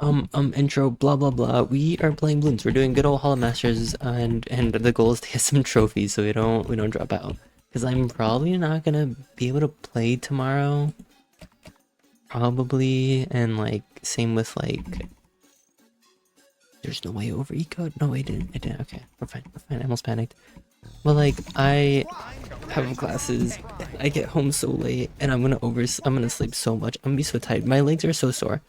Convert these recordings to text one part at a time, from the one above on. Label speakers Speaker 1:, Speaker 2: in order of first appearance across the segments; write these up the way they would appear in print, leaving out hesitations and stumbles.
Speaker 1: Intro, blah blah blah. We are playing Bloons. We're doing good old Hollow Masters, and the goal is to get some trophies so we don't drop out. Because I'm probably not gonna be able to play tomorrow. Probably, and like same with like. There's no way over eco. No, I didn't. I didn't. Okay, we're fine. We're fine. I almost panicked. But like I have classes. I get home so late, and I'm gonna sleep so much. I'm gonna be so tired. My legs are so sore.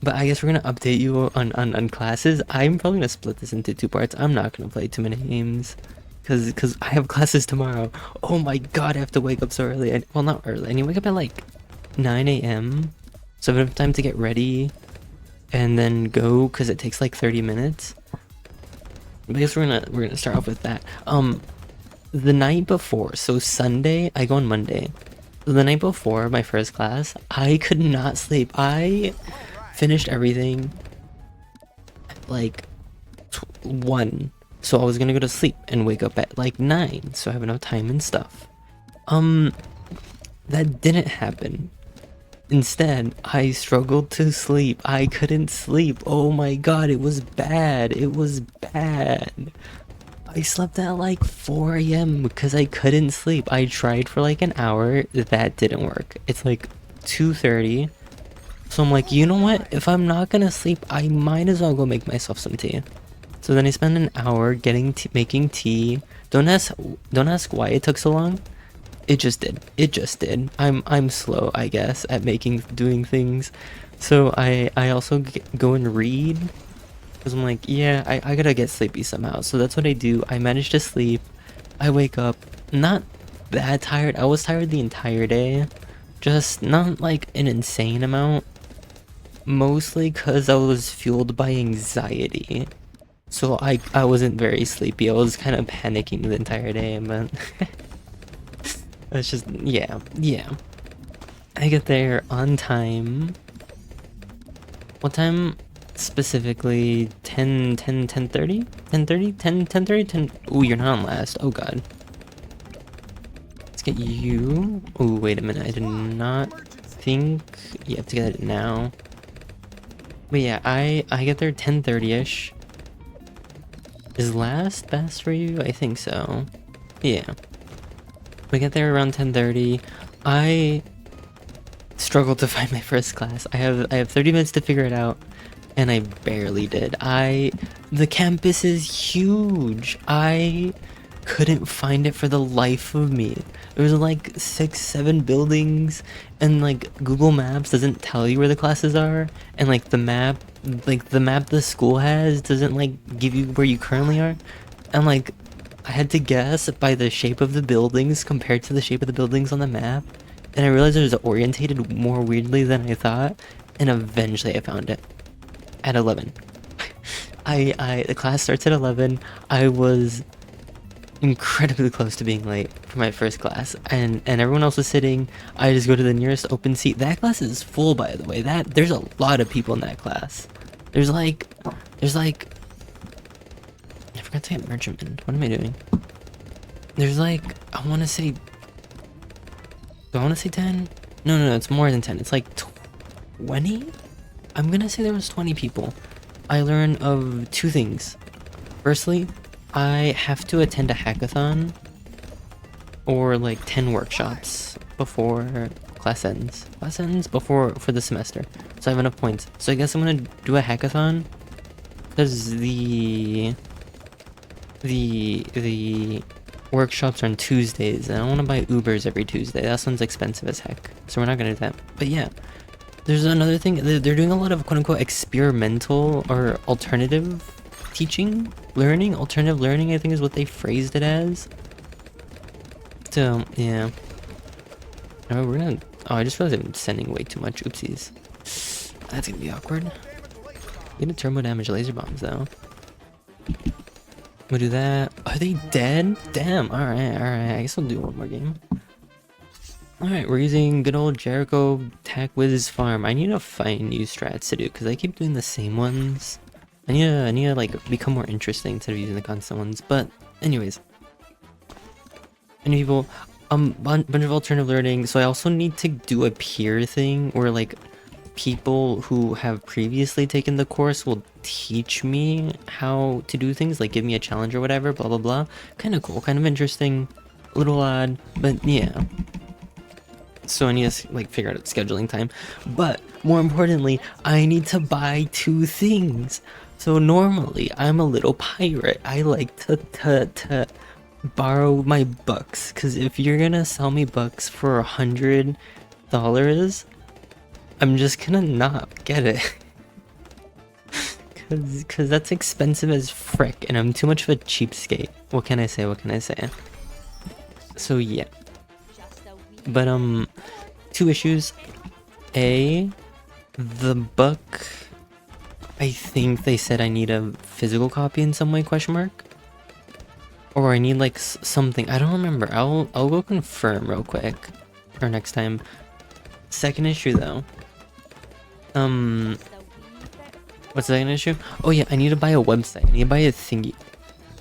Speaker 1: But I guess we're gonna update you on classes. I'm probably gonna split this into two parts. I'm not gonna play too many games. Cause I have classes tomorrow. Oh my god, I have to wake up so early. Well, not early. I need to wake up at like 9 a.m. So I have time to get ready and then go because it takes like 30 minutes. But I guess we're gonna start off with that. The night before, so Sunday, I go on Monday. The night before my first class, I could not sleep. I finished everything at like 1. So I was gonna go to sleep and wake up at like 9, so I have enough time and stuff. Um, that didn't happen. Instead, I struggled to sleep. I couldn't sleep. Oh my god, it was bad. It was bad. I slept at like 4 a.m. because I couldn't sleep. I tried for like an hour. That didn't work. It's like 2:30. So I'm like, you know what? If I'm not gonna sleep, I might as well go make myself some tea. So then I spent an hour making tea. Don't ask why it took so long. It just did. It just did. I'm slow, I guess, at doing things. So I also go and read because I'm like, yeah, I gotta get sleepy somehow. So that's what I do. I manage to sleep. I wake up not that tired. I was tired the entire day, just not like an insane amount. Mostly because I was fueled by anxiety. So I wasn't very sleepy. I was kind of panicking the entire day, but it's just yeah. I get there on time. What time specifically? 10:30? 10:30? 10:30? 10. Ooh, you're not on last. Oh god. Let's get you. Ooh, wait a minute. I did not think you have to get it now. But yeah, I get there 10:30ish. Is last best for you? I think so. Yeah. We get there around 10:30. I struggled to find my first class. I have 30 minutes to figure it out, and I barely did. The campus is huge. I couldn't find it for the life of me. There was like 6, 7 buildings, and like Google Maps doesn't tell you where the classes are, and like the map the school has doesn't like give you where you currently are, and like I had to guess by the shape of the buildings compared to the shape of the buildings on the map, and I realized it was orientated more weirdly than I thought, and eventually I found it at 11. The class starts at 11. I was incredibly close to being late for my first class, and everyone else was sitting. I just go to the nearest open seat. That class is full, by the way. There's a lot of people in that class. There's like I forgot to hit merchantman. What am I doing? There's like I want to say 10. No, it's more than 10. It's like 20. I'm gonna say there was 20 people. I learned of 2 things. Firstly, I have to attend a hackathon or like 10 workshops before class ends. Class ends before for the semester. So I have enough points. So I guess I'm gonna do a hackathon because the workshops are on Tuesdays, and I don't want to buy Ubers every Tuesday. That sounds expensive as heck. So we're not gonna do that. But yeah. There's another thing. They're doing a lot of quote-unquote experimental or alternative teaching, learning. Alternative learning, I think, is what they phrased it as. So yeah. Oh, we're gonna. Oh, I just realized I'm sending way too much. Oopsies. That's gonna be awkward. Get a turbo damage laser bombs though. We'll do that. Are they dead? Damn. All right. I guess I'll do one more game. Alright, we're using good old Jericho Tack Wiz Farm. I need to find new strats to do because I keep doing the same ones. I need to like become more interesting instead of using the constant ones. But anyways, any people, bunch of alternative learning. So I also need to do a peer thing where like people who have previously taken the course will teach me how to do things, like give me a challenge or whatever, blah blah blah. Kind of cool, kind of interesting, a little odd, but yeah. So I need to like figure out scheduling time, but more importantly, I need to buy 2 things. So normally I'm a little pirate. I like to borrow my bucks, because if you're gonna sell me bucks for $100, I'm just gonna not get it. Cause that's expensive as frick, and I'm too much of a cheapskate. What can I say? What can I say? So yeah. But 2 issues. A, the book, I think they said I need a physical copy in some way, question mark? Or I need like something, I don't remember. I'll go confirm real quick for next time. Second issue though. What's the second issue? Oh yeah, I need to buy a website. I need to buy a thingy.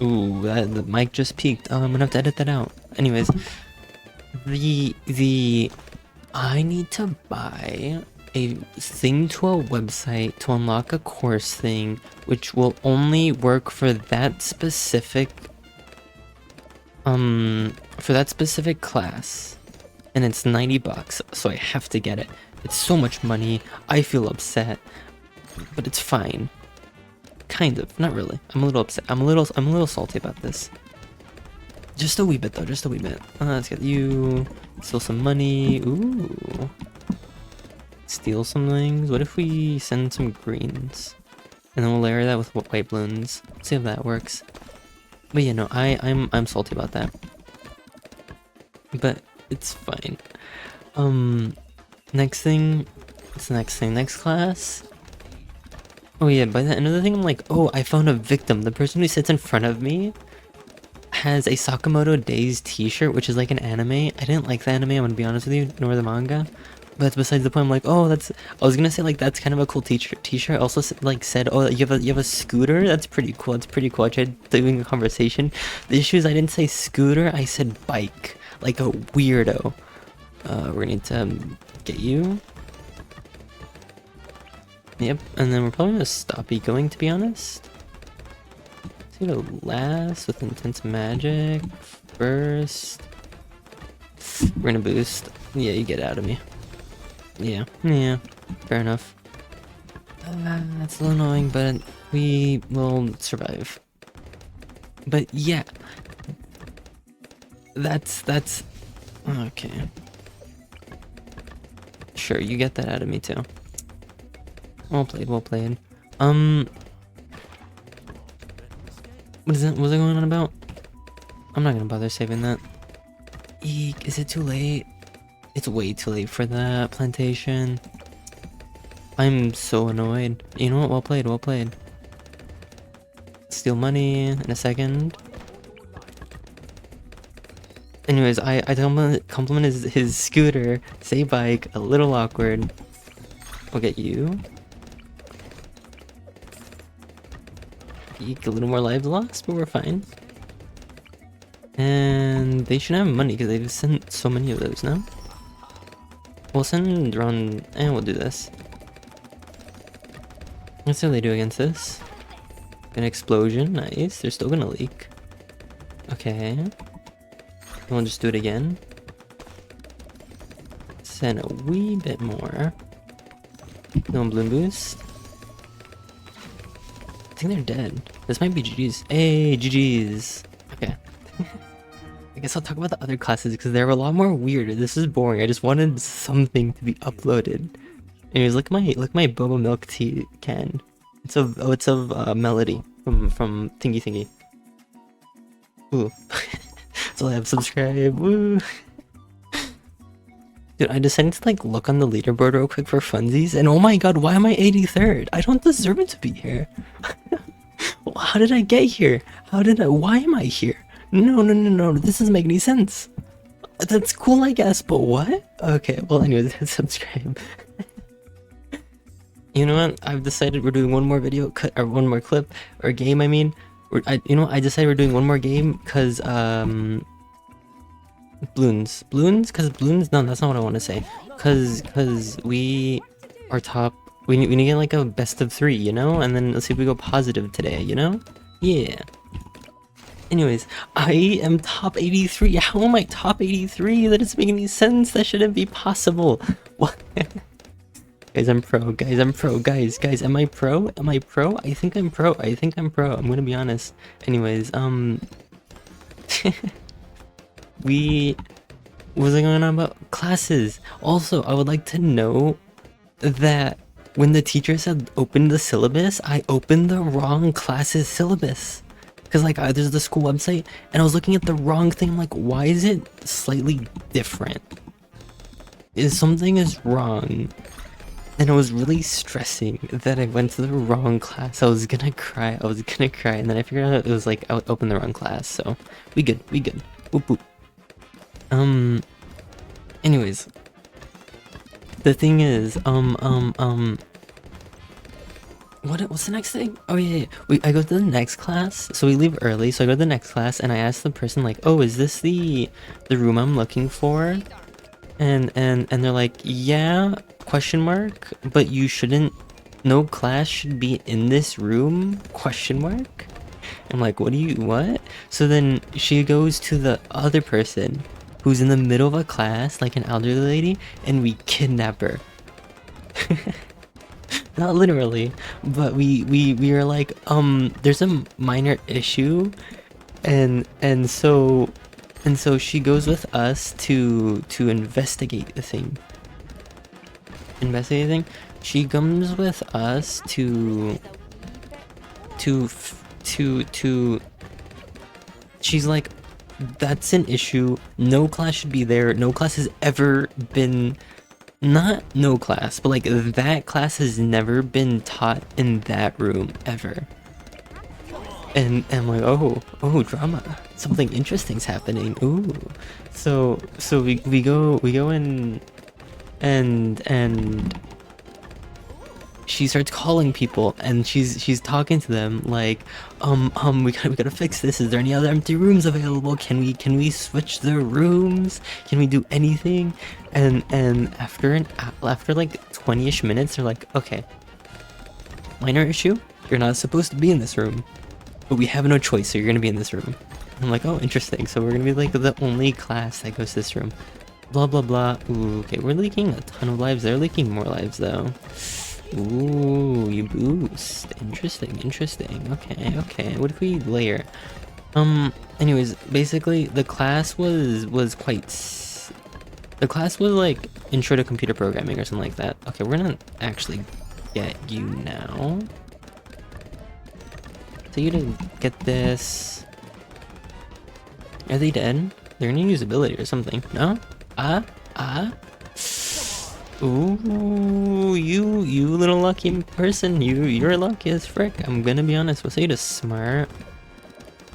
Speaker 1: Ooh, the mic just peaked. Oh, I'm gonna have to edit that out. Anyways, I need to buy a thing to a website to unlock a course thing, which will only work for that specific class, and it's $90, so I have to get it. It's so much money. I feel upset, but it's fine. Kind of, not really. I'm a little upset. I'm a little salty about this. Just a wee bit though, just a wee bit. Let's get you. Steal some money. Ooh. Steal some things. What if we send some greens? And then we'll layer that with white balloons. See if that works. But yeah, no, I'm salty about that. But it's fine. Next thing. What's the next thing? Next class? Oh yeah, by the end of the thing I'm like, oh, I found a victim. The person who sits in front of me has a Sakamoto Days t-shirt, which is like an anime. I didn't like the anime, I'm gonna be honest with you, nor the manga. But that's besides the point. I'm like, oh, that's, I was gonna say like that's kind of a cool t-shirt. Also like said, oh, you have a scooter. That's pretty cool. It's pretty cool. I tried doing a conversation. The issue is I didn't say scooter. I said bike, like a weirdo. We're gonna need to get you. Yep, and then we're probably gonna stop ecoing, to be honest. See the last with intense magic first. We're gonna boost. Yeah, you get out of me. Yeah, fair enough. That's a little annoying, but we will survive. But yeah, that's okay. Sure, you get that out of me too. Well played, well played. What is that? What was I going on about? I'm not gonna bother saving that. Eek, is it too late? It's way too late for that plantation. I'm so annoyed. You know what? Well played, well played. Steal money in a second. Anyways, I compliment his scooter, say bike, a little awkward. We'll get you. Eek, a little more lives lost, but we're fine. And they should have money because they've sent so many of those now. We'll send around, and we'll do this. Let's see how they do against this. An explosion, nice. They're still gonna leak. Okay. We'll just do it again. Send a wee bit more. No balloon boost. I think they're dead. This might be GG's. Hey, GG's. Okay. I guess I'll talk about the other classes because they're a lot more weird. This is boring. I just wanted something to be uploaded. Anyways, look at my boba milk tea can. It's of Melody from Thingy Thingy. Ooh. So I have subscribe. Woo. Dude, I decided to like look on the leaderboard real quick for funsies, and oh my god, why am I 83rd? I don't deserve it to be here. How did I get here? Why am I here? No, this doesn't make any sense. That's cool, I guess, but what? Okay, well anyways, subscribe. You know what? I've decided we're doing one more video, or one more clip, or game, I mean. I decided we're doing one more game, cause, Bloons? Cause Bloons? No, that's not what I want to say. Cause we our top. We need to get like a best of 3, you know, and then let's see if we go positive today, you know? Yeah. Anyways, I am top 83. How am I top 83? That doesn't make any sense. That shouldn't be possible. What? Guys, I'm pro. Guys, I'm pro. Guys, am I pro? Am I pro? I think I'm pro. I think I'm pro. I'm gonna be honest. Anyways, we... What was I going on about? Classes. Also, I would like to know that when the teacher said open the syllabus, I opened the wrong class's syllabus. Because like there's the school website and I was looking at the wrong thing. I'm like, why is it slightly different? Something is wrong. And I was really stressing that I went to the wrong class. I was gonna cry. And then I figured out it was like I opened the wrong class. So we good. Boop boop. Anyways, the thing is, what's the next thing? Oh yeah. I go to the next class, so we leave early. So I go to the next class, and I ask the person like, "Oh, is this the room I'm looking for?" And they're like, "Yeah?" Question mark. But you shouldn't. No class should be in this room? Question mark. I'm like, what? So then she goes to the other person who's in the middle of a class, like an elderly lady, and we kidnap her. Not literally, but we are like, there's a minor issue, and so she goes with us to investigate the thing. She comes with us to she's like, that's an issue. No class should be there. No class has ever been, not no class, but like that class has never been taught in that room ever. And I'm like, oh, drama. Something interesting's happening. Ooh. So we go in and she starts calling people and she's talking to them like, we gotta fix this. Is there any other empty rooms available? Can we switch the rooms? Can we do anything? And after like 20-ish minutes, they're like, okay, minor issue, you're not supposed to be in this room, but we have no choice, so you're gonna be in this room. I'm like, oh, interesting. So we're gonna be like the only class that goes to this room. Blah blah blah. Ooh, okay, we're leaking a ton of lives. They're leaking more lives though. Ooh, you boost. Interesting. Okay. What if we layer? Anyways, basically the class was like intro to computer programming or something like that. Okay, we're gonna actually get you now. So you to get this. Are they dead? They're gonna use ability or something. No? Ooh, you little lucky person. You're lucky as frick. I'm gonna be honest. We'll say to smart.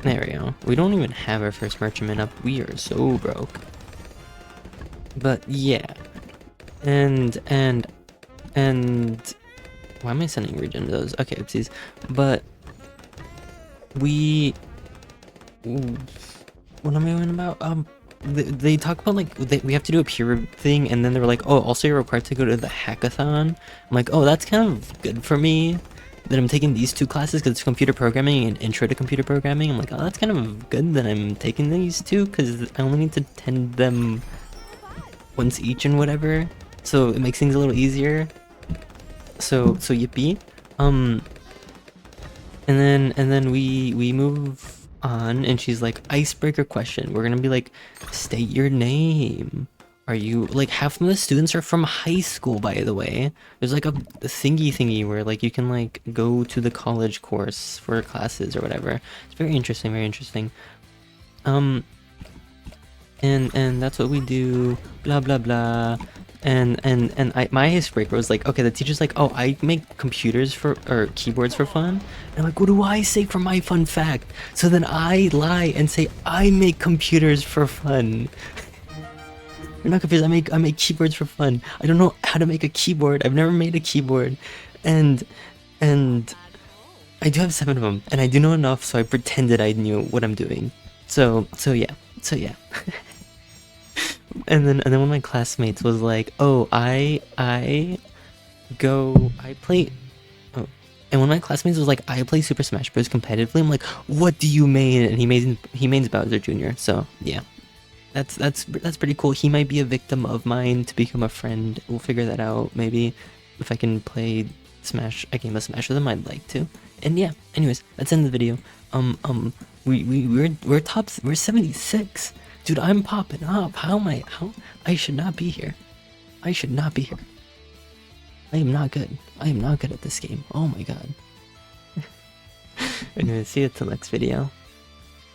Speaker 1: There we go. We don't even have our first merchantman up. We are so broke. But yeah. And why am I sending regen to those? Okay, oopsies. But what am I going about? They talk about like we have to do a peer thing, and then they were like, oh, also you're required to go to the hackathon. I'm like, oh, that's kind of good for me that I'm taking these 2 classes because it's computer programming and intro to computer programming. I'm like, oh, that's kind of good that I'm taking these 2 because I only need to attend them once each and whatever, so it makes things a little easier. So yippee. And then we move on, and she's like, icebreaker question. We're gonna be like, state your name. Are you like, half of the students are from high school, by the way. There's like a thingy where like you can like go to the college course for classes or whatever. It's very interesting. And that's what we do, blah blah blah. And my icebreaker was like, okay, the teacher's like, oh, I make computers or keyboards for fun. And I'm like, what do I say for my fun fact? So then I lie and say I make computers for fun. You're not confused. I make keyboards for fun. I don't know how to make a keyboard. I've never made a keyboard, and I do have 7 of them, and I do know enough, so I pretended I knew what I'm doing. So yeah. And then one of my classmates was like, oh, I I play. Oh, and one of my classmates was like, I play Super Smash Bros. Competitively. I'm like, what do you main? And he mains Bowser Jr. So yeah, that's pretty cool. He might be a victim of mine to become a friend. We'll figure that out. Maybe if I can play a game of Smash with him, I'd like to. And yeah, anyways, that's the end of the video. We're 76. Dude, I'm popping up. How I should not be here. I should not be here. I am not good. I am not good at this game. Oh my god. Anyway, see you till next video.